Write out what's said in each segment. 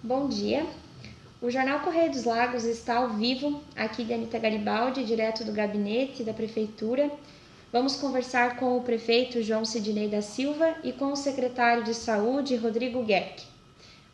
Bom dia. O Jornal Correio dos Lagos está ao vivo, aqui de Anita Garibaldi, direto do gabinete da Prefeitura. Vamos conversar com o prefeito João Sidnei da Silva e com o secretário de Saúde, Rodrigo Guerck.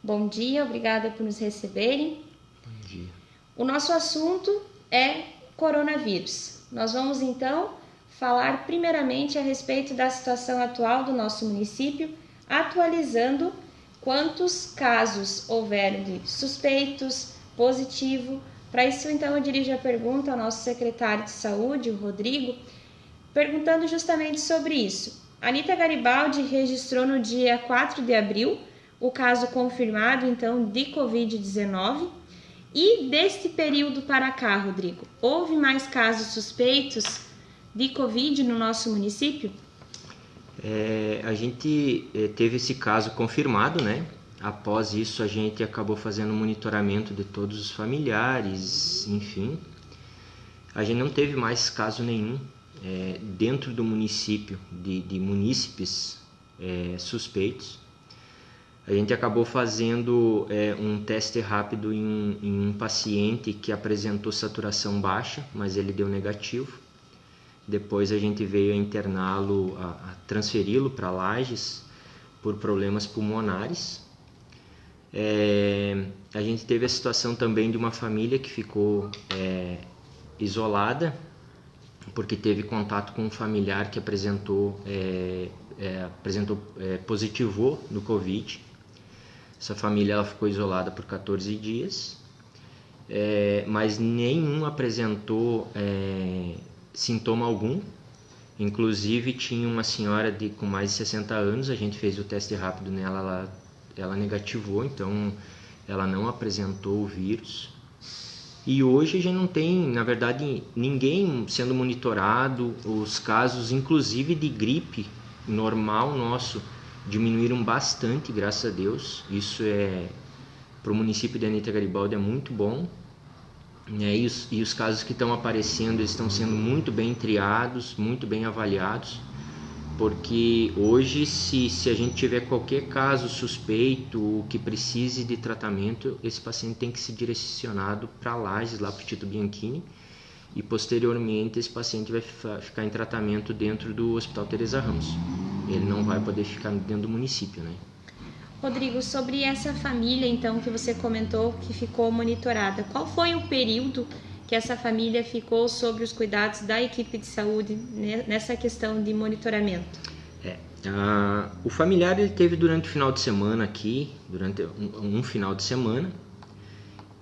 Bom dia, obrigada por nos receberem. Bom dia. O nosso assunto é coronavírus. Nós vamos então falar primeiramente a respeito da situação atual do nosso município, atualizando quantos casos houveram de suspeitos, positivo. Para isso, então, eu dirijo a pergunta ao nosso secretário de Saúde, o Rodrigo, perguntando justamente sobre isso. A Anita Garibaldi registrou no dia 4 de abril o caso confirmado, então, de Covid-19. E deste período para cá, Rodrigo, houve mais casos suspeitos de Covid no nosso município? A gente teve esse caso confirmado, né? Após isso, a gente acabou fazendo monitoramento de todos os familiares, enfim. A gente não teve mais caso nenhum dentro do município, de munícipes suspeitos. A gente acabou fazendo um teste rápido em um paciente que apresentou saturação baixa, mas ele deu negativo. Depois a gente veio a interná-lo, a transferi-lo para Lages por problemas pulmonares. A gente teve a situação também de uma família que ficou isolada, porque teve contato com um familiar que positivou no Covid. Essa família ela ficou isolada por 14 dias, mas nenhum apresentou sintoma algum. Inclusive tinha uma senhora com mais de 60 anos, a gente fez o teste rápido nela, ela negativou, então ela não apresentou o vírus. E hoje a gente não tem, na verdade, ninguém sendo monitorado. Os casos, inclusive de gripe normal nosso, diminuíram bastante, graças a Deus. Isso para o município de Anita Garibaldi é muito bom. E os casos que estão aparecendo, eles estão sendo muito bem triados, muito bem avaliados, porque hoje, se a gente tiver qualquer caso suspeito que precise de tratamento, esse paciente tem que ser direcionado para Lages, lá para o Tito Bianchini, e posteriormente esse paciente vai ficar em tratamento dentro do Hospital Teresa Ramos. Ele não vai poder ficar dentro do município, né? Rodrigo, sobre essa família, então, que você comentou que ficou monitorada, qual foi o período que essa família ficou sob os cuidados da equipe de saúde nessa questão de monitoramento? O familiar ele teve durante o final de semana aqui, durante um final de semana,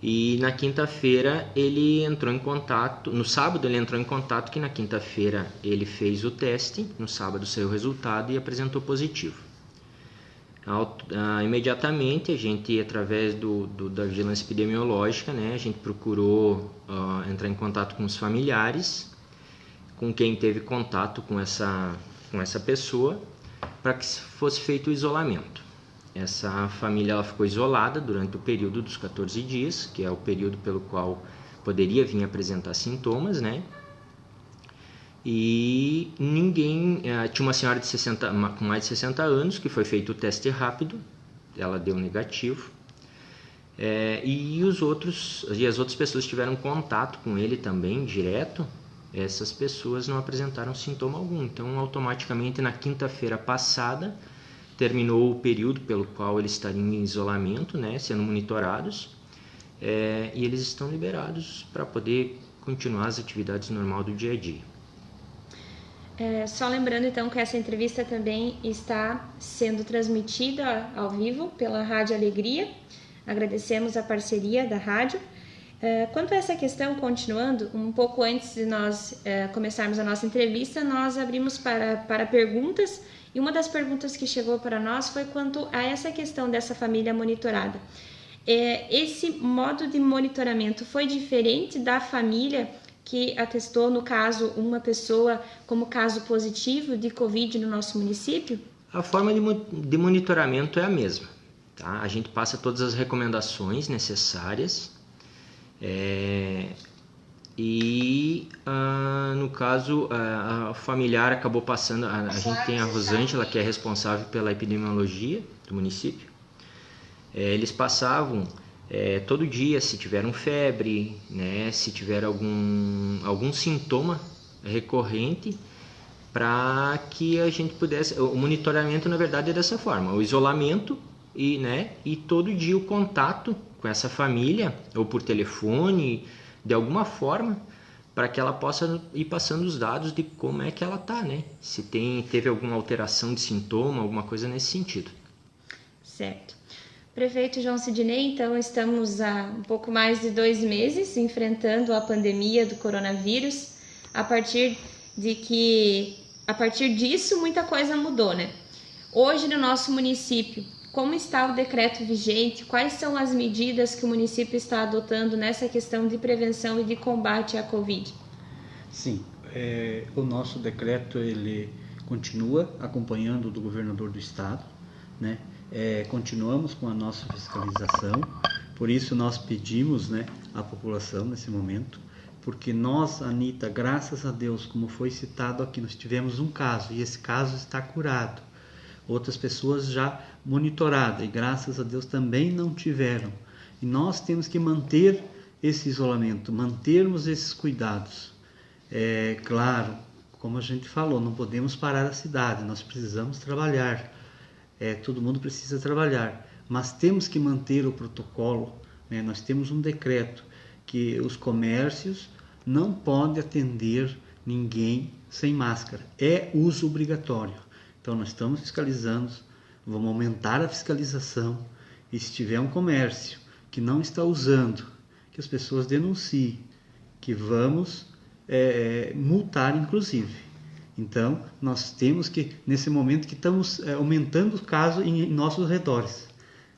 e na quinta-feira ele entrou em contato, no sábado ele entrou em contato, que na quinta-feira ele fez o teste, no sábado saiu o resultado e apresentou positivo. Imediatamente a gente, através da vigilância epidemiológica, né, a gente procurou entrar em contato com os familiares, com quem teve contato com essa pessoa, para que fosse feito o isolamento. Essa família ela ficou isolada durante o período dos 14 dias, que é o período pelo qual poderia vir apresentar sintomas, né? E ninguém... tinha uma senhora com mais de 60 anos que foi feito o teste rápido, ela deu negativo. E as outras pessoas que tiveram contato com ele também, direto, essas pessoas não apresentaram sintoma algum. Então, automaticamente, na quinta-feira passada, terminou o período pelo qual eles estariam em isolamento, né, sendo monitorados, e eles estão liberados para poder continuar as atividades normais do dia a dia. Só lembrando então que essa entrevista também está sendo transmitida ao vivo pela Rádio Alegria. Agradecemos a parceria da rádio. Quanto a essa questão, continuando, um pouco antes de nós começarmos a nossa entrevista, nós abrimos para perguntas, e uma das perguntas que chegou para nós foi quanto a essa questão dessa família monitorada. Esse modo de monitoramento foi diferente da família que atestou, no caso, uma pessoa como caso positivo de Covid no nosso município? A forma de monitoramento é a mesma, tá? A gente passa todas as recomendações necessárias no caso, a familiar acabou passando, a gente tem a Rosângela, que é responsável pela epidemiologia do município, Eles passavam todo dia se tiveram febre, né, se tiver algum sintoma recorrente, para que a gente pudesse... O monitoramento, na verdade, é dessa forma: o isolamento e todo dia o contato com essa família, ou por telefone, de alguma forma, para que ela possa ir passando os dados de como é que ela está, né? Se teve alguma alteração de sintoma, alguma coisa nesse sentido. Certo. Prefeito João Sidney, então estamos há um pouco mais de 2 meses enfrentando a pandemia do coronavírus. A partir disso, muita coisa mudou, né? Hoje, no nosso município, como está o decreto vigente? Quais são as medidas que o município está adotando nessa questão de prevenção e de combate à Covid? Sim, o nosso decreto ele continua acompanhando do governador do estado, né? Continuamos com a nossa fiscalização, por isso nós pedimos, né, à população nesse momento, porque nós, Anita, graças a Deus, como foi citado aqui, nós tivemos um caso e esse caso está curado. Outras pessoas já monitoradas e graças a Deus também não tiveram. E nós temos que manter esse isolamento, mantermos esses cuidados. Claro, como a gente falou, não podemos parar a cidade, nós precisamos trabalhar. Todo mundo precisa trabalhar, mas temos que manter o protocolo, né? Nós temos um decreto que os comércios não podem atender ninguém sem máscara. É uso obrigatório. Então nós estamos fiscalizando, vamos aumentar a fiscalização e se tiver um comércio que não está usando, que as pessoas denunciem, que vamos multar inclusive. Então nós temos que, nesse momento que estamos aumentando o caso em nossos redores,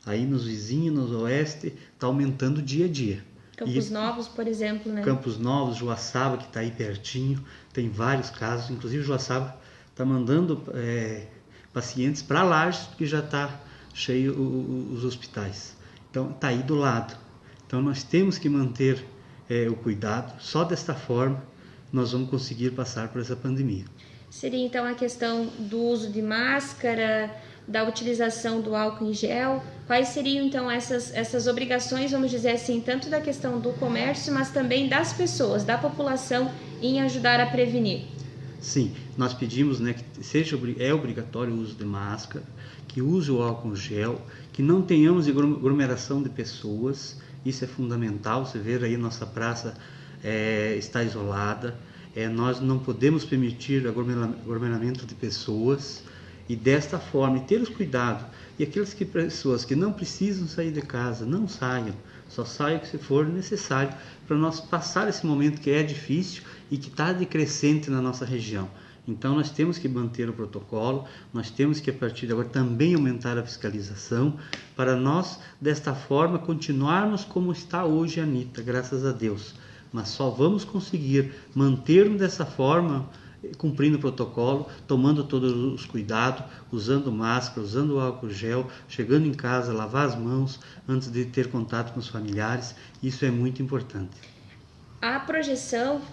aí nos vizinhos, no oeste, está aumentando dia a dia. Campos Novos, por exemplo, né? Campos Novos, Joaçaba, que está aí pertinho, tem vários casos, inclusive Joaçaba está mandando pacientes para Lages, porque já está cheio os hospitais. Então, está aí do lado. Então, nós temos que manter o cuidado. Só desta forma, nós vamos conseguir passar por essa pandemia. Seria, então, a questão do uso de máscara, da utilização do álcool em gel. Quais seriam, então, essas obrigações, vamos dizer assim, tanto da questão do comércio, mas também das pessoas, da população, em ajudar a prevenir? Sim, nós pedimos, né, que é obrigatório o uso de máscara, que use o álcool gel, que não tenhamos aglomeração de pessoas, isso é fundamental. Você vê aí nossa praça está isolada, nós não podemos permitir aglomeramento de pessoas, e desta forma, ter os cuidados, e aquelas pessoas que não precisam sair de casa, não saiam, só saiam se for necessário, para nós passar esse momento que é difícil e que está decrescente na nossa região. Então nós temos que manter o protocolo, nós temos que a partir de agora também aumentar a fiscalização, para nós desta forma continuarmos como está hoje, Anita, graças a Deus. Mas só vamos conseguir mantermos dessa forma, cumprindo o protocolo, tomando todos os cuidados, usando máscara, usando álcool gel, chegando em casa, lavar as mãos antes de ter contato com os familiares. Isso é muito importante. Há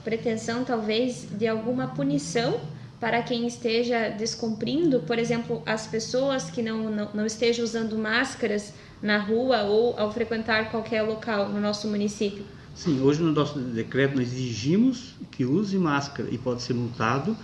pretensão talvez de alguma punição para quem esteja descumprindo? Por exemplo, as pessoas que não estejam usando máscaras na rua ou ao frequentar qualquer local no nosso município? Sim, hoje no nosso decreto nós exigimos que use máscara e pode ser multado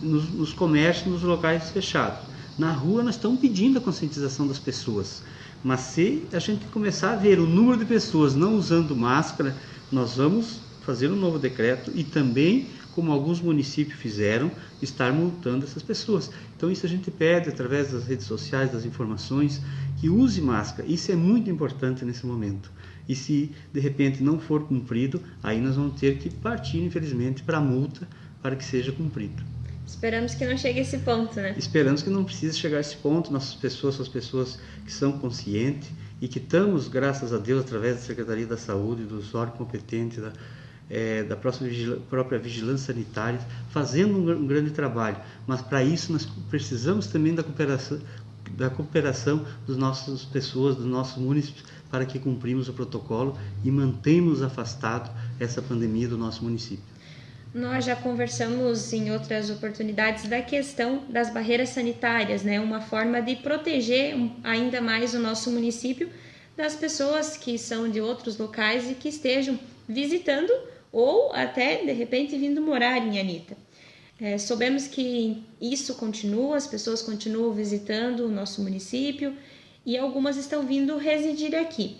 nos comércios, nos locais fechados. Na rua nós estamos pedindo a conscientização das pessoas, mas se a gente começar a ver o número de pessoas não usando máscara, nós vamos fazer um novo decreto e também, como alguns municípios fizeram, estar multando essas pessoas. Então isso a gente pede através das redes sociais, das informações, que use máscara. Isso é muito importante nesse momento. E se de repente não for cumprido, aí nós vamos ter que partir, infelizmente, para a multa para que seja cumprido. Esperamos que não chegue a esse ponto, né? Esperamos que não precise chegar a esse ponto. Nossas pessoas são as pessoas que são conscientes e que estamos, graças a Deus, através da Secretaria da Saúde, dos órgãos competentes, da própria vigilância sanitária, fazendo um grande trabalho. Mas para isso nós precisamos também da cooperação das nossas pessoas, dos nossos municípios, para que cumprimos o protocolo e mantemos afastado essa pandemia do nosso município. Nós já conversamos em outras oportunidades da questão das barreiras sanitárias, né? Uma forma de proteger ainda mais o nosso município das pessoas que são de outros locais e que estejam visitando ou até, de repente, vindo morar em Anita. Soubemos que isso continua, as pessoas continuam visitando o nosso município e algumas estão vindo residir aqui.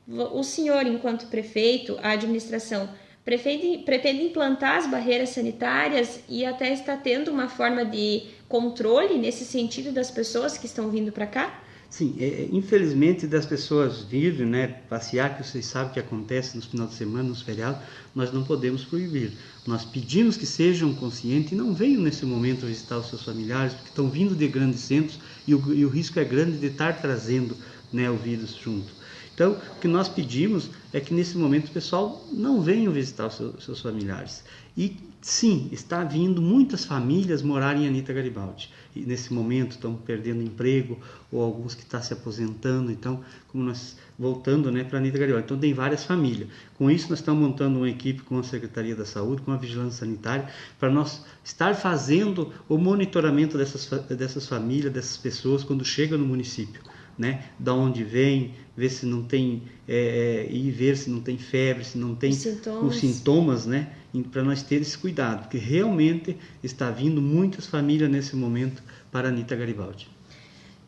O senhor, enquanto prefeito, a administração, pretende implantar as barreiras sanitárias e até está tendo uma forma de controle nesse sentido das pessoas que estão vindo para cá? Sim, infelizmente das pessoas virem, né, passear, que vocês sabem que acontece nos finais de semana, nos feriados, nós não podemos proibir. Nós pedimos que sejam conscientes e não venham nesse momento visitar os seus familiares, porque estão vindo de grandes centros e o risco é grande de estar trazendo, né, o vírus junto. Então, o que nós pedimos é que nesse momento o pessoal não venha visitar os seus familiares. E sim, está vindo muitas famílias morar em Anita Garibaldi. E nesse momento estão perdendo emprego, ou alguns que estão se aposentando. Então, como nós voltando, né, para Anita Garibaldi. Então, tem várias famílias. Com isso, nós estamos montando uma equipe com a Secretaria da Saúde, com a Vigilância Sanitária, para nós estar fazendo o monitoramento dessas famílias, dessas pessoas, quando chegam no município. Né, da onde vem, ver se não tem e ver se não tem febre, se não tem os sintomas, né, para nós ter esse cuidado, porque realmente está vindo muitas famílias nesse momento para Anita Garibaldi.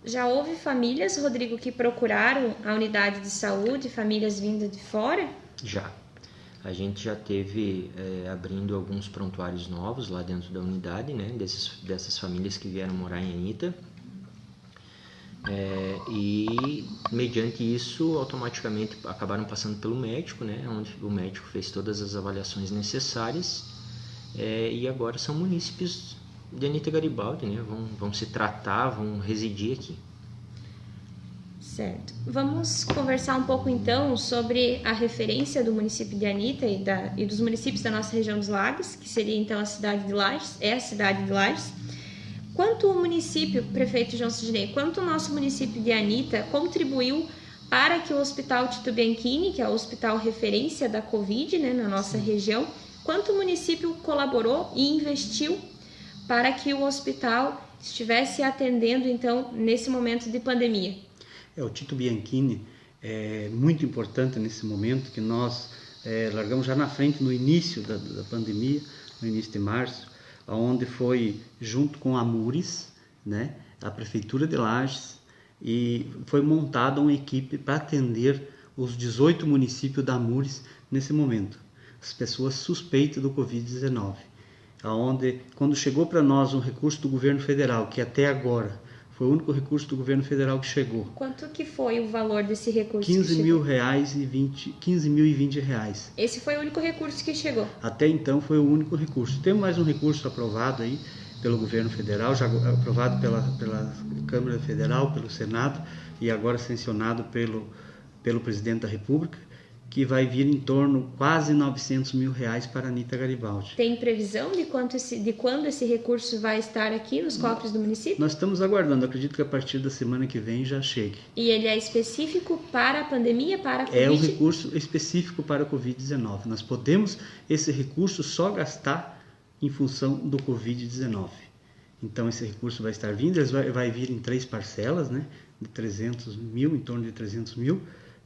Já houve famílias, Rodrigo, que procuraram a unidade de saúde, famílias vindas de fora? Já. A gente já teve abrindo alguns prontuários novos lá dentro da unidade, né, dessas famílias que vieram morar em Anita. E mediante isso automaticamente acabaram passando pelo médico, né, onde o médico fez todas as avaliações necessárias, e agora são munícipes de Anita Garibaldi, né, vão se tratar, vão residir aqui. Certo. Vamos conversar um pouco então sobre a referência do município de Anita e dos municípios da nossa região dos Lagos, que seria então a cidade de Lages. Quanto o município, prefeito João Sidney, quanto o nosso município de Anita contribuiu para que o Hospital Tito Bianchini, que é o hospital referência da Covid, né, na nossa região, quanto o município colaborou e investiu para que o hospital estivesse atendendo, então, nesse momento de pandemia? O Tito Bianchini é muito importante nesse momento, que nós largamos já na frente no início da pandemia, no início de março, onde foi junto com a Mures, né, a Prefeitura de Lages, e foi montada uma equipe para atender os 18 municípios da Mures nesse momento, as pessoas suspeitas do Covid-19, onde quando chegou para nós um recurso do governo federal, que até agora foi o único recurso do governo federal que chegou. Quanto que foi o valor desse recurso? R$15.020. Esse foi o único recurso que chegou? Até então foi o único recurso. Temos mais um recurso aprovado aí pelo governo federal, já aprovado pela Câmara Federal, pelo Senado e agora sancionado pelo Presidente da República, que vai vir em torno quase R$900 mil para Anita Garibaldi. Tem previsão de quando esse recurso vai estar aqui nos cofres do município? Nós estamos aguardando, acredito que a partir da semana que vem já chegue. E ele é específico para a pandemia, para a Covid? É um recurso específico para a Covid-19. Nós podemos esse recurso só gastar em função do Covid-19. Então esse recurso vai estar vindo, ele vai vir em 3 parcelas, né, de 300 mil, em torno de 300 mil,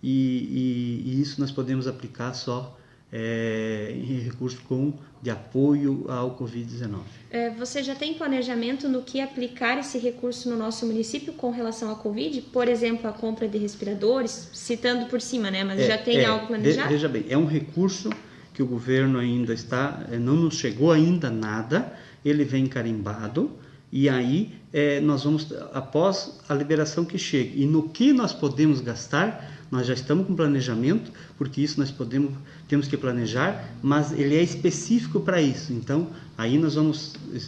e isso nós podemos aplicar só em recurso de apoio ao Covid-19. Você já tem planejamento no que aplicar esse recurso no nosso município com relação à Covid? Por exemplo, a compra de respiradores, citando por cima, né? Mas já tem algo planejado? Veja bem, é um recurso que o governo ainda não nos chegou ainda nada, ele vem carimbado, e aí nós vamos, após a liberação que chegue, e no que nós podemos gastar, nós já estamos com planejamento, porque isso nós temos que planejar, mas ele é específico para isso. Então, aí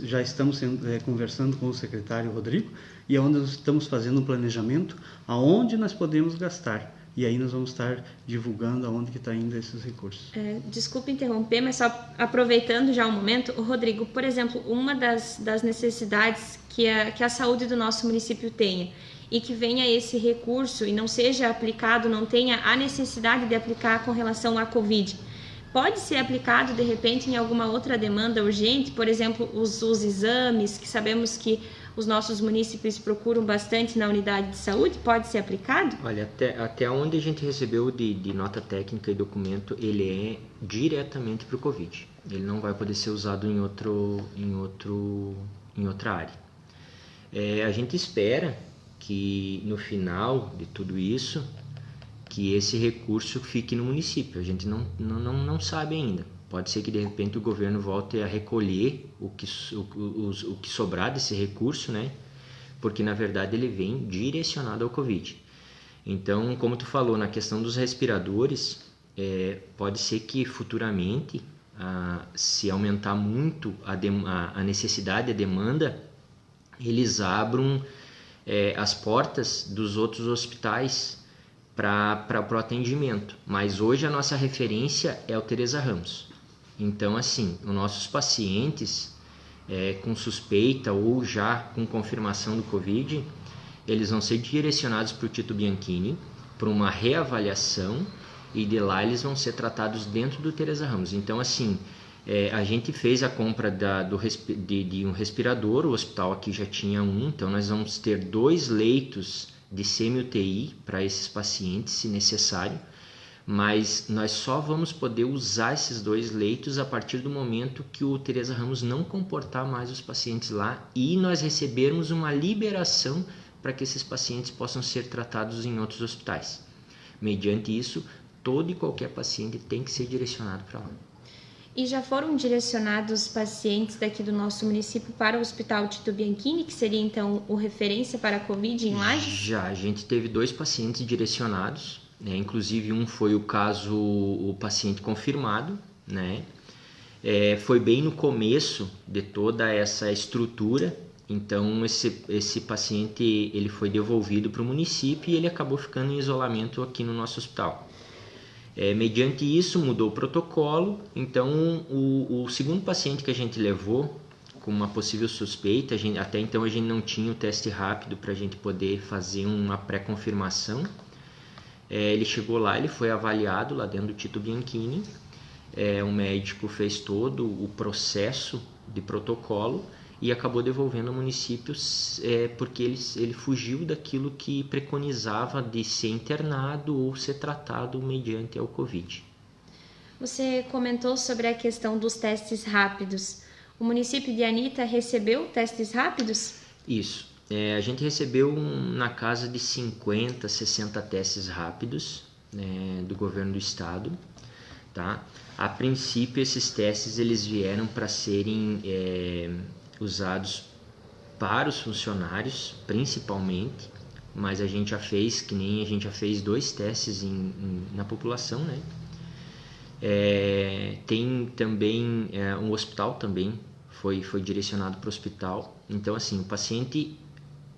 já estamos conversando com o secretário Rodrigo, e é onde nós estamos fazendo um planejamento aonde nós podemos gastar. E aí nós vamos estar divulgando aonde que está indo esses recursos. Desculpe interromper, mas só aproveitando já o momento, Rodrigo, por exemplo, uma das necessidades que a saúde do nosso município tenha e que venha esse recurso e não seja aplicado, não tenha a necessidade de aplicar com relação à Covid, pode ser aplicado de repente em alguma outra demanda urgente, por exemplo, os exames, que sabemos que os nossos munícipes procuram bastante na unidade de saúde, pode ser aplicado? Olha, até onde a gente recebeu de nota técnica e documento, ele é diretamente para o Covid. Ele não vai poder ser usado em outra área. A gente espera que no final de tudo isso, que esse recurso fique no município. A gente não sabe ainda. Pode ser que de repente o governo volte a recolher o que sobrar desse recurso, né? Porque na verdade ele vem direcionado ao Covid. Então, como tu falou, na questão dos respiradores, pode ser que futuramente, se aumentar muito a necessidade, a demanda, eles abram as portas dos outros hospitais para o atendimento. Mas hoje a nossa referência é o Teresa Ramos. Então, assim, os nossos pacientes com suspeita ou já com confirmação do Covid, eles vão ser direcionados para o Tito Bianchini, para uma reavaliação, e de lá eles vão ser tratados dentro do Teresa Ramos. Então, assim, a gente fez a compra de um respirador, o hospital aqui já tinha um, então nós vamos ter 2 leitos de semi-UTI para esses pacientes, se necessário, mas nós só vamos poder usar esses 2 leitos a partir do momento que o Teresa Ramos não comportar mais os pacientes lá e nós recebermos uma liberação para que esses pacientes possam ser tratados em outros hospitais. Mediante isso, todo e qualquer paciente tem que ser direcionado para lá. E já foram direcionados pacientes daqui do nosso município para o Hospital Tito Bianchini, que seria então o referência para a Covid em Lages? Já, a gente teve 2 pacientes direcionados, né? Inclusive um foi o paciente confirmado, né? Foi bem no começo de toda essa estrutura, então esse paciente ele foi devolvido para o município e ele acabou ficando em isolamento aqui no nosso hospital. Mediante isso mudou o protocolo, então o segundo paciente que a gente levou com uma possível suspeita, até então a gente não tinha o teste rápido para a gente poder fazer uma pré-confirmação. Ele chegou lá, ele foi avaliado lá dentro do Tito Bianchini, o médico fez todo o processo de protocolo e acabou devolvendo ao município porque ele fugiu daquilo que preconizava de ser internado ou ser tratado mediante ao Covid. Você comentou sobre a questão dos testes rápidos. O município de Anita recebeu testes rápidos? Isso. A gente recebeu na casa de 50, 60 testes rápidos, né, do governo do estado. Tá? A princípio, esses testes eles vieram para serem usados para os funcionários, principalmente, mas a gente já fez, 2 testes na população, né? Tem também um hospital também, foi direcionado para o hospital. Então, assim, o paciente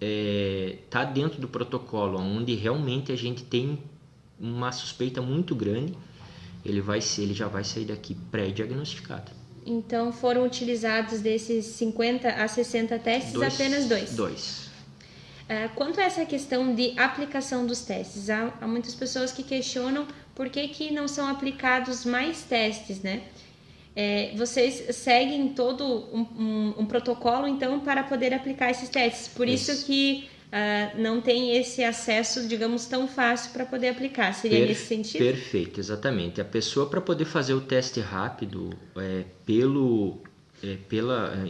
está dentro do protocolo, onde realmente a gente tem uma suspeita muito grande, ele já vai sair daqui pré-diagnosticado. Então foram utilizados desses 50 a 60 testes apenas 2? 2. Quanto a essa questão de aplicação dos testes, há muitas pessoas que questionam por que não são aplicados mais testes, né? Vocês seguem todo um protocolo, então, para poder aplicar esses testes. Por isso que não tem esse acesso, digamos, tão fácil para poder aplicar. Seria nesse sentido? Perfeito, exatamente. A pessoa, para poder fazer o teste rápido,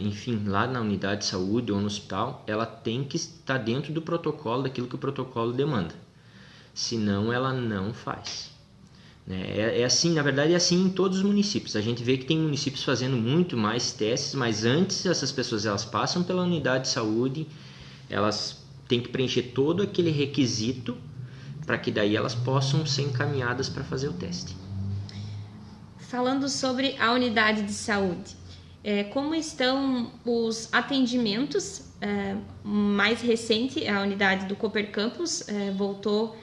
enfim, lá na unidade de saúde ou no hospital, ela tem que estar dentro do protocolo, daquilo que o protocolo demanda. Senão, ela não faz. Assim, na verdade, é assim em todos os municípios. A gente vê que tem municípios fazendo muito mais testes, mas antes essas pessoas elas passam pela unidade de saúde, elas têm que preencher todo aquele requisito para que daí elas possam ser encaminhadas para fazer o teste. Falando sobre a unidade de saúde, como estão os atendimentos? Mais recente, a unidade do Cooper Campus voltou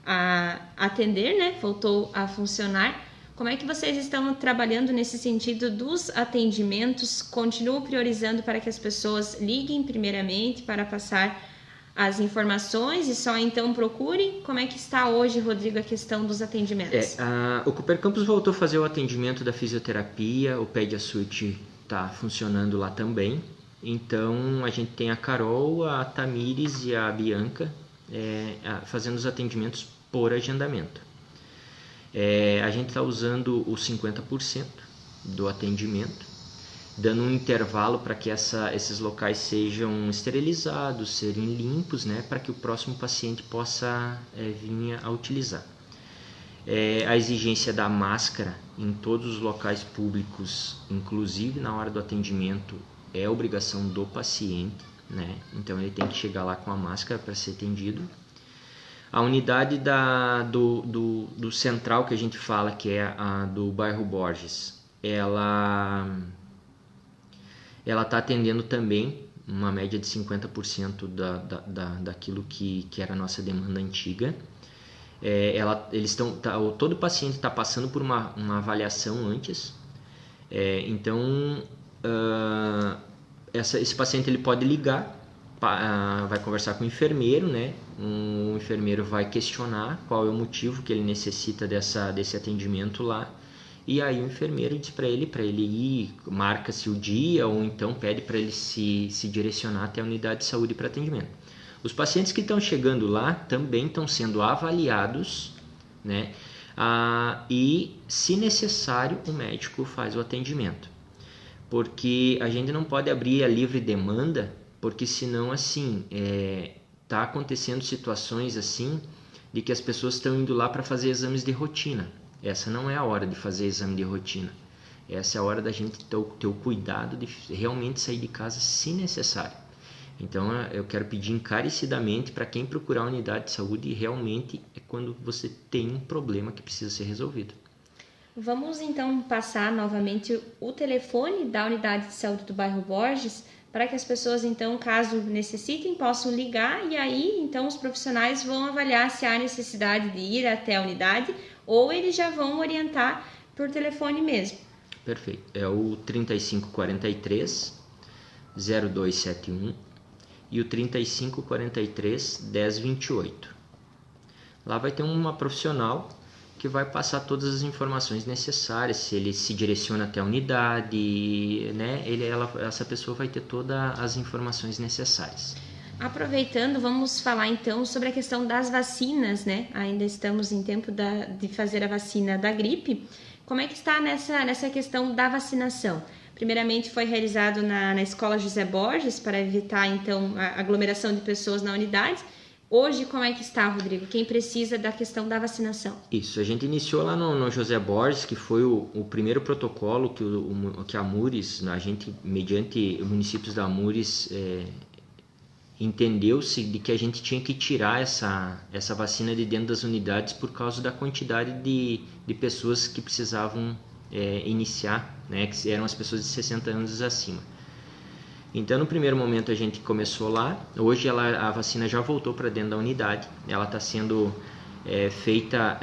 a atender, né? Voltou a funcionar. Como é que vocês estão trabalhando nesse sentido dos atendimentos? Continuam priorizando para que as pessoas liguem primeiramente para passar as informações e só então procure? Como é que está hoje, Rodrigo, a questão dos atendimentos? O Cooper Campus voltou a fazer o atendimento da fisioterapia, o PediaSuite está funcionando lá também. Então a gente tem a Carol, a Tamires e a Bianca fazendo os atendimentos por agendamento. A gente está usando os 50% do atendimento, dando um intervalo para que esses locais sejam esterilizados, serem limpos, né, para que o próximo paciente possa vir a utilizar. A exigência da máscara em todos os locais públicos, inclusive na hora do atendimento, é obrigação do paciente, né? Então ele tem que chegar lá com a máscara para ser atendido. A unidade do central que a gente fala, que é a do bairro Borges, ela está atendendo também uma média de 50% daquilo que era a nossa demanda antiga. Todo paciente está passando por uma avaliação antes. Então, esse paciente ele pode ligar, vai conversar com o enfermeiro, né? O enfermeiro vai questionar qual é o motivo que ele necessita desse atendimento lá. E aí o enfermeiro diz para ele ir, marca-se o dia ou então pede para ele se direcionar até a unidade de saúde para atendimento. Os pacientes que estão chegando lá também estão sendo avaliados, né? E, se necessário, o médico faz o atendimento. Porque a gente não pode abrir a livre demanda, porque senão, assim, está acontecendo situações assim de que as pessoas estão indo lá para fazer exames de rotina. Essa não é a hora de fazer exame de rotina. Essa é a hora da gente ter o cuidado de realmente sair de casa se necessário. Então, eu quero pedir encarecidamente para quem procurar a unidade de saúde, realmente é quando você tem um problema que precisa ser resolvido. Vamos então passar novamente o telefone da unidade de saúde do bairro Borges, para que as pessoas, então, caso necessitem, possam ligar e aí, então, os profissionais vão avaliar se há necessidade de ir até a unidade ou eles já vão orientar por telefone mesmo. Perfeito. É o 3543 0271 e o 3543 1028. Lá vai ter uma profissional que vai passar todas as informações necessárias, se ele se direciona até a unidade, né? Essa pessoa vai ter todas as informações necessárias. Aproveitando, vamos falar então sobre a questão das vacinas, né? Ainda estamos em tempo de fazer a vacina da gripe. Como é que está nessa questão da vacinação? Primeiramente foi realizado na Escola José Borges para evitar então a aglomeração de pessoas na unidade. Hoje como é que está, Rodrigo? Quem precisa da questão da vacinação? Isso, a gente iniciou lá no José Borges, que foi o primeiro protocolo que a Amures, a gente, mediante municípios da Amures, entendeu-se de que a gente tinha que tirar essa vacina de dentro das unidades por causa da quantidade de pessoas que precisavam iniciar, né, que eram as pessoas de 60 anos acima. Então, no primeiro momento a gente começou lá. Hoje a vacina já voltou para dentro da unidade. Ela está sendo feita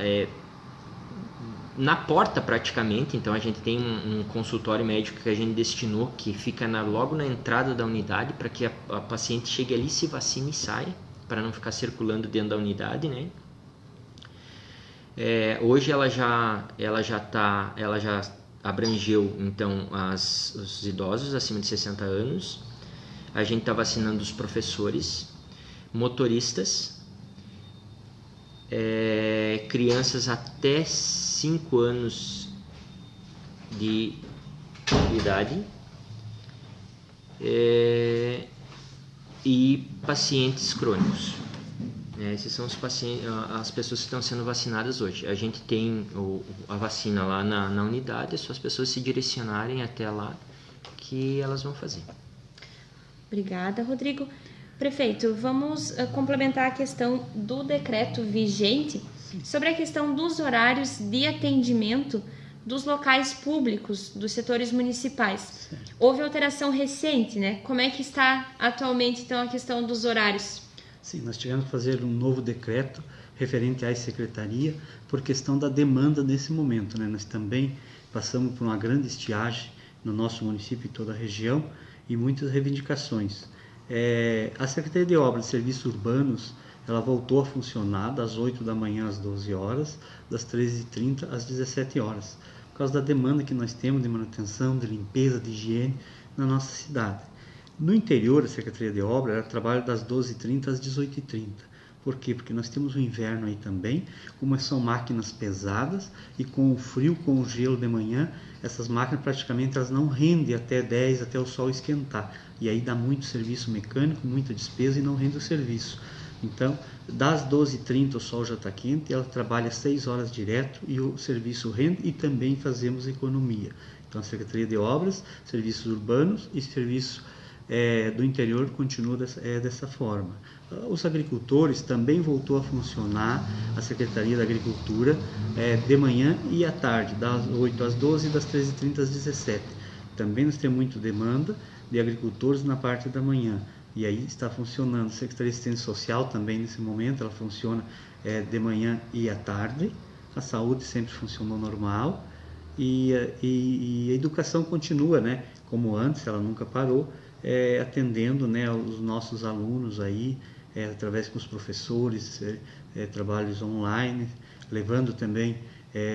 na porta praticamente. Então, a gente tem um consultório médico que a gente destinou, que fica logo na entrada da unidade, para que a paciente chegue ali, se vacine e saia, para não ficar circulando dentro da unidade, né? Hoje ela já abrangeu então os idosos acima de 60 anos. A gente está vacinando os professores, motoristas, crianças até 5 anos de idade e pacientes crônicos. Esses são as pessoas que estão sendo vacinadas hoje. A gente tem a vacina lá na unidade, é só as pessoas se direcionarem até lá que elas vão fazer. Obrigada, Rodrigo. Prefeito, vamos complementar a questão do decreto vigente sobre a questão dos horários de atendimento dos locais públicos, dos setores municipais. Certo. Houve alteração recente, né? Como é que está atualmente, então, a questão dos horários? Sim, nós tivemos que fazer um novo decreto referente à secretaria por questão da demanda nesse momento, né? Nós também passamos por uma grande estiagem no nosso município e toda a região e muitas reivindicações. A Secretaria de Obras e Serviços Urbanos, ela voltou a funcionar das 8 da manhã às 12 horas, das 13h30 às 17 horas, por causa da demanda que nós temos de manutenção, de limpeza, de higiene na nossa cidade. No interior, a Secretaria de Obras, ela trabalha das 12h30 às 18h30. Por quê? Porque nós temos o inverno aí também, como são máquinas pesadas e com o frio, com o gelo de manhã, essas máquinas praticamente elas não rendem até 10, até o sol esquentar. E aí dá muito serviço mecânico, muita despesa e não rende o serviço. Então, das 12h30 o sol já está quente, ela trabalha 6 horas direto e o serviço rende e também fazemos economia. Então, a Secretaria de Obras, Serviços Urbanos e Serviço do interior continua dessa forma. Os agricultores também voltou a funcionar, a Secretaria da Agricultura, de manhã e à tarde, das 8 às 12 e das 13h30 às 17. Também nós temos muita demanda de agricultores na parte da manhã. E aí está funcionando. A Secretaria de Assistência Social também nesse momento, ela funciona de manhã e à tarde. A saúde sempre funcionou normal. E a educação continua, né? Como antes, ela nunca parou, atendendo, né, os nossos alunos aí, através com os professores, trabalhos online, levando também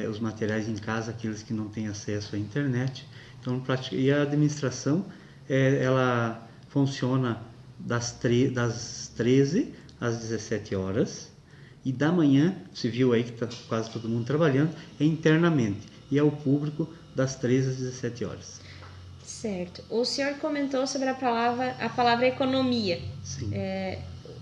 os materiais em casa, aqueles que não têm acesso à internet. Então, e a administração, ela funciona das 13 às 17 horas e da manhã, você viu aí que está quase todo mundo trabalhando, internamente, e ao público das 13 às 17 horas. Certo. O senhor comentou sobre a palavra economia. Sim.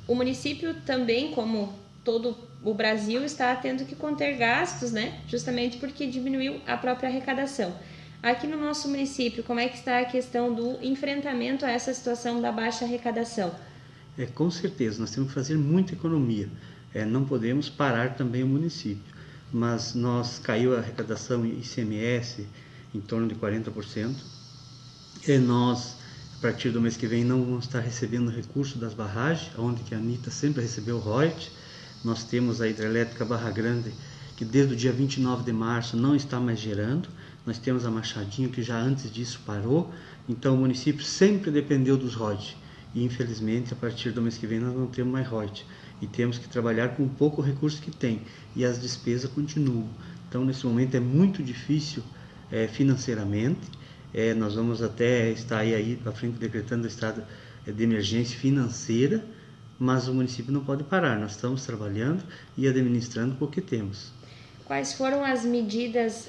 O município também, como todo o Brasil, está tendo que conter gastos, né? Justamente porque diminuiu a própria arrecadação. Aqui no nosso município, como é que está a questão do enfrentamento a essa situação da baixa arrecadação? Com certeza, nós temos que fazer muita economia. Não podemos parar também o município. Mas caiu a arrecadação ICMS em torno de 40%. E nós, a partir do mês que vem, não vamos estar recebendo recurso das barragens, onde que a Anitta sempre recebeu royalties. Nós temos a hidrelétrica Barra Grande, que desde o dia 29 de março não está mais gerando. Nós temos a Machadinho, que já antes disso parou. Então o município sempre dependeu dos royalties. E infelizmente, a partir do mês que vem, nós não temos mais royalties. E temos que trabalhar com o pouco recurso que tem. E as despesas continuam. Então, nesse momento, é muito difícil financeiramente. Nós vamos até estar aí para frente decretando o estado de emergência financeira, mas o município não pode parar. Nós estamos trabalhando e administrando com o que temos. Quais foram as medidas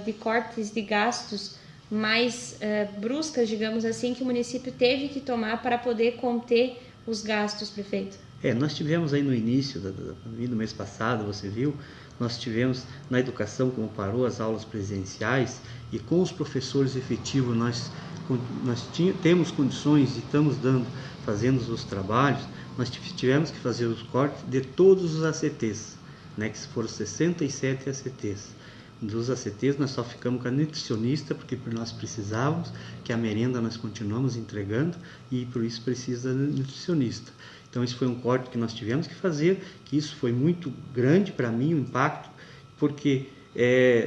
de cortes de gastos mais bruscas, digamos assim, que o município teve que tomar para poder conter os gastos, prefeito? Nós tivemos aí no início do mês passado, você viu, nós tivemos na educação, como parou as aulas presenciais, e com os professores efetivos nós temos condições e estamos fazendo os trabalhos, nós tivemos que fazer os cortes de todos os ACTs, né, que foram 67 ACTs. Dos ACTs nós só ficamos com a nutricionista, porque nós precisávamos, que a merenda nós continuamos entregando, e por isso precisa da nutricionista. Então, esse foi um corte que nós tivemos que fazer, que isso foi muito grande para mim, o impacto, porque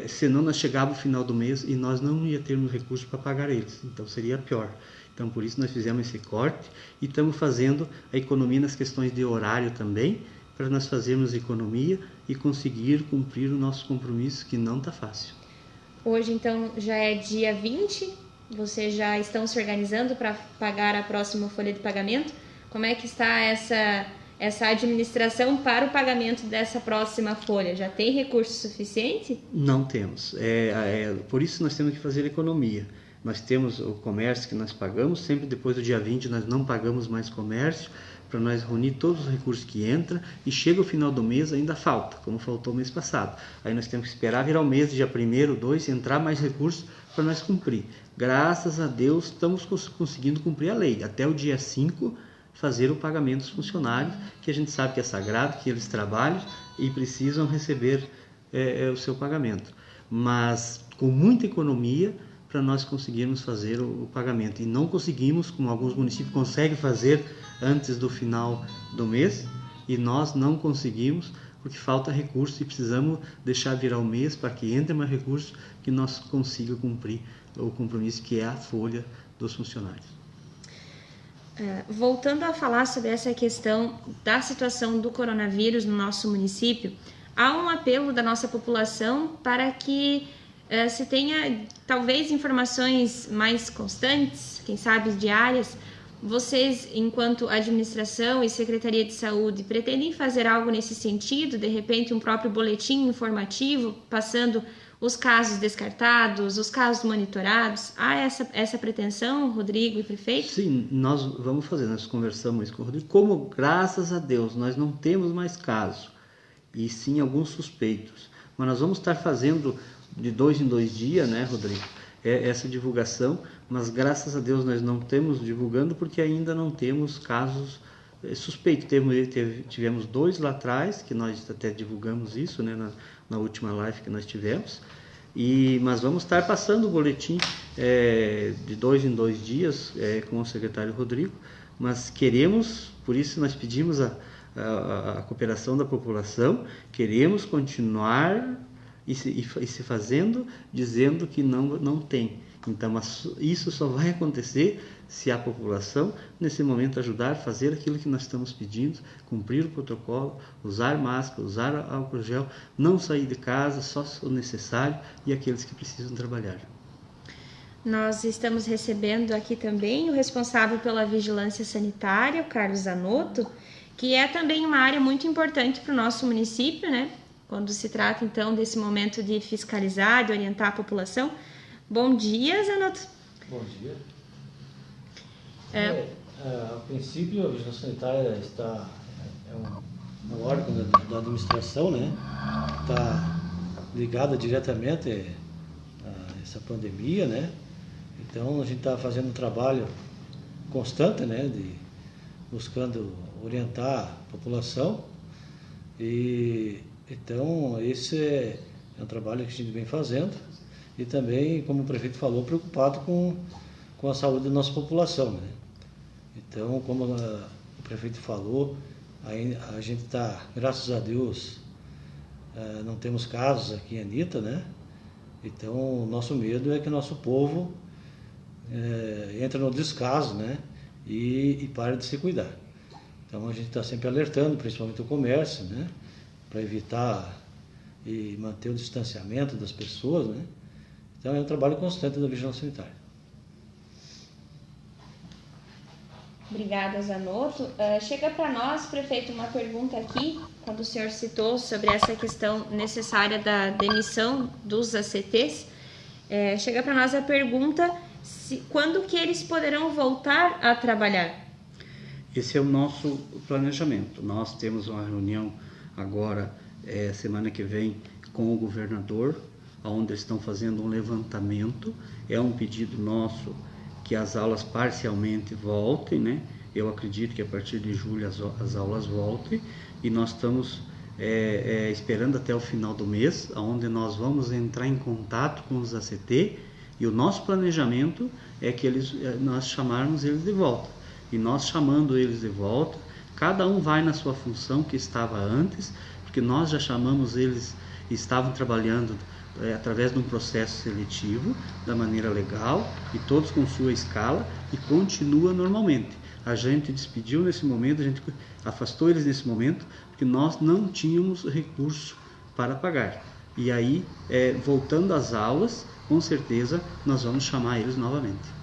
senão nós chegávamos no final do mês e nós não ia termos recursos para pagar eles, então seria pior. Então, por isso nós fizemos esse corte e estamos fazendo a economia nas questões de horário também, para nós fazermos economia e conseguir cumprir o nosso compromisso, que não está fácil. Hoje, então, já é dia 20, vocês já estão se organizando para pagar a próxima folha de pagamento? Como é que está essa administração para o pagamento dessa próxima folha? Já tem recurso suficiente? Não temos. Por isso nós temos que fazer economia. Nós temos o comércio que nós pagamos, sempre depois do dia 20 nós não pagamos mais comércio, para nós reunir todos os recursos que entram, e chega o final do mês ainda falta, como faltou o mês passado. Aí nós temos que esperar virar o mês, dia 1º, 2, entrar mais recursos para nós cumprir. Graças a Deus estamos conseguindo cumprir a lei. Até o dia 5 fazer o pagamento dos funcionários, que a gente sabe que é sagrado, que eles trabalham e precisam receber o seu pagamento. Mas com muita economia para nós conseguirmos fazer o pagamento. E não conseguimos, como alguns municípios conseguem fazer antes do final do mês, e nós não conseguimos porque falta recurso e precisamos deixar virar o mês para que entre mais recursos, que nós consigamos cumprir o compromisso que é a folha dos funcionários. Voltando a falar sobre essa questão da situação do coronavírus no nosso município, há um apelo da nossa população para que se tenha talvez informações mais constantes, quem sabe diárias. Vocês, enquanto administração e Secretaria de Saúde, pretendem fazer algo nesse sentido? De repente, um próprio boletim informativo, passando os casos descartados, os casos monitorados? Há essa pretensão, Rodrigo e prefeito? Sim, nós vamos fazer, nós conversamos com o Rodrigo. Como, graças a Deus, nós não temos mais casos, e sim alguns suspeitos, mas nós vamos estar fazendo de 2 em 2 dias, né, Rodrigo, essa divulgação, mas graças a Deus nós não estamos divulgando porque ainda não temos casos suspeitos. Tivemos 2 lá atrás, que nós até divulgamos isso, né, na última live que nós tivemos, mas vamos estar passando o boletim de 2 em 2 dias com o secretário Rodrigo, mas queremos, por isso nós pedimos a cooperação da população, queremos continuar e se fazendo, dizendo que não tem. Então, isso só vai acontecer se a população, nesse momento, ajudar a fazer aquilo que nós estamos pedindo, cumprir o protocolo, usar máscara, usar álcool gel, não sair de casa, só o necessário e aqueles que precisam trabalhar. Nós estamos recebendo aqui também o responsável pela vigilância sanitária, o Carlos Zanotto, que é também uma área muito importante para o nosso município, né? Quando se trata, então, desse momento de fiscalizar, de orientar a população. Bom dia, Zanotto. Bom dia. A princípio, a vigilância sanitária é um órgão da administração, né? Está ligada diretamente a essa pandemia, né? Então, a gente está fazendo um trabalho constante, né? Buscando orientar a população. E então, esse é um trabalho que a gente vem fazendo. E também, como o prefeito falou, preocupado com a saúde da nossa população, né? Então, como o prefeito falou, a gente está, graças a Deus, não temos casos aqui em Anita, né? Então, o nosso medo é que o nosso povo entre no descaso, né? E pare de se cuidar. Então, a gente está sempre alertando, principalmente o comércio, né? Para evitar e manter o distanciamento das pessoas, né? Então, é um trabalho constante da vigilância sanitária. Obrigada, Zanotto. Chega para nós, prefeito, uma pergunta aqui, quando o senhor citou sobre essa questão necessária da demissão dos ACTs. Chega para nós a pergunta quando que eles poderão voltar a trabalhar? Esse é o nosso planejamento. Nós temos uma reunião agora, semana que vem, com o governador, onde eles estão fazendo um levantamento. É um pedido nosso que as aulas parcialmente voltem, né? Eu acredito que a partir de julho as aulas voltem, e nós estamos esperando até o final do mês, onde nós vamos entrar em contato com os ACT, e o nosso planejamento é que nós chamarmos eles de volta. E nós chamando eles de volta, cada um vai na sua função que estava antes, porque nós já chamamos eles, estavam trabalhando através de um processo seletivo, da maneira legal, e todos com sua escala, e continua normalmente. A gente despediu nesse momento, a gente afastou eles nesse momento, porque nós não tínhamos recurso para pagar. E aí, voltando às aulas, com certeza nós vamos chamar eles novamente.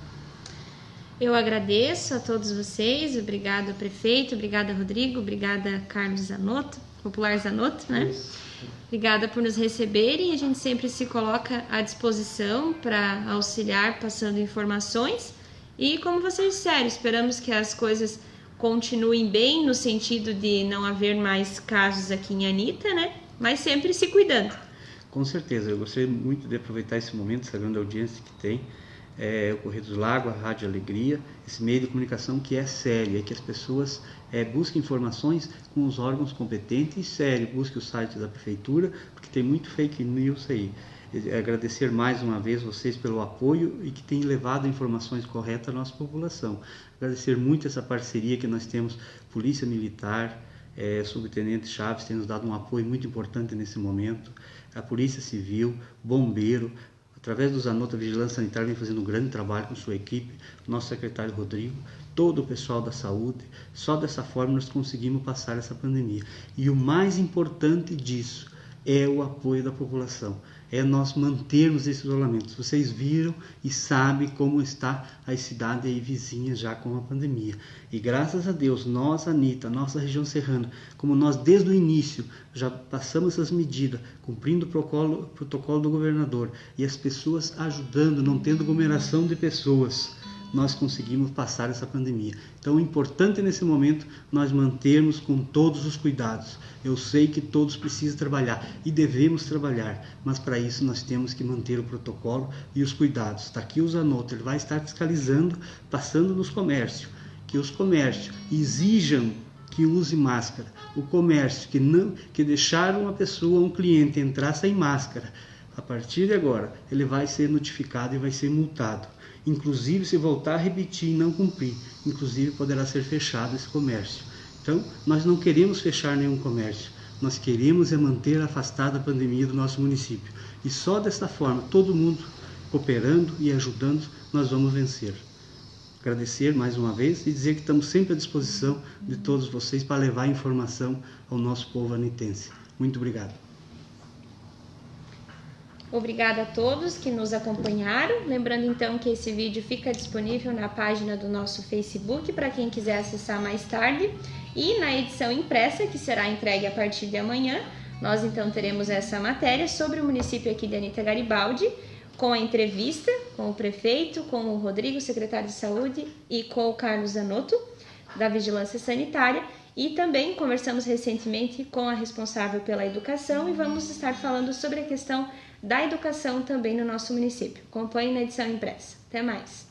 Eu agradeço a todos vocês, obrigada prefeito, obrigada Rodrigo, obrigada Carlos Zanotto, popular Zanotto, né? Isso. Obrigada por nos receberem, a gente sempre se coloca à disposição para auxiliar, passando informações. E como vocês disseram, esperamos que as coisas continuem bem, no sentido de não haver mais casos aqui em Anita, né? Mas sempre se cuidando. Com certeza, eu gostaria muito de aproveitar esse momento, essa grande audiência que tem, o Correio dos Lagos, a Rádio Alegria, esse meio de comunicação que é sério, que as pessoas busquem informações com os órgãos competentes e sério, busquem o site da Prefeitura, porque tem muito fake news aí. Agradecer mais uma vez vocês pelo apoio e que têm levado informações corretas à nossa população. Agradecer muito essa parceria que nós temos, Polícia Militar, Subtenente Chaves tem nos dado um apoio muito importante nesse momento, a Polícia Civil, Bombeiro, através do Zanotto, a Vigilância Sanitária vem fazendo um grande trabalho com sua equipe, nosso secretário Rodrigo, todo o pessoal da saúde. Só dessa forma nós conseguimos passar essa pandemia. E o mais importante disso é o apoio da população, é nós mantermos esse isolamento. Vocês viram e sabem como está a cidade aí vizinha já com a pandemia. E graças a Deus, nós, Anitta, nossa região serrana, como nós desde o início já passamos essas medidas, cumprindo o protocolo do governador e as pessoas ajudando, não tendo aglomeração de pessoas, nós conseguimos passar essa pandemia. Então, o importante nesse momento nós mantermos com todos os cuidados. Eu sei que todos precisam trabalhar e devemos trabalhar, mas para isso nós temos que manter o protocolo e os cuidados. Está aqui o Zanotto, ele vai estar fiscalizando, passando nos comércios, que os comércios exijam que use máscara. O comércio que deixaram uma pessoa, um cliente entrar sem máscara, a partir de agora ele vai ser notificado e vai ser multado. Inclusive, se voltar a repetir e não cumprir, inclusive poderá ser fechado esse comércio. Então, nós não queremos fechar nenhum comércio, nós queremos manter afastada a pandemia do nosso município. E só desta forma, todo mundo cooperando e ajudando, nós vamos vencer. Agradecer mais uma vez e dizer que estamos sempre à disposição de todos vocês para levar informação ao nosso povo anitense. Muito obrigado. Obrigada a todos que nos acompanharam. Lembrando então que esse vídeo fica disponível na página do nosso Facebook para quem quiser acessar mais tarde. E na edição impressa, que será entregue a partir de amanhã, nós então teremos essa matéria sobre o município aqui de Anitta Garibaldi, com a entrevista com o prefeito, com o Rodrigo, secretário de saúde, e com o Carlos Zanotto, da Vigilância Sanitária. E também conversamos recentemente com a responsável pela educação e vamos estar falando sobre a questão da educação também no nosso município. Acompanhe na edição impressa. Até mais!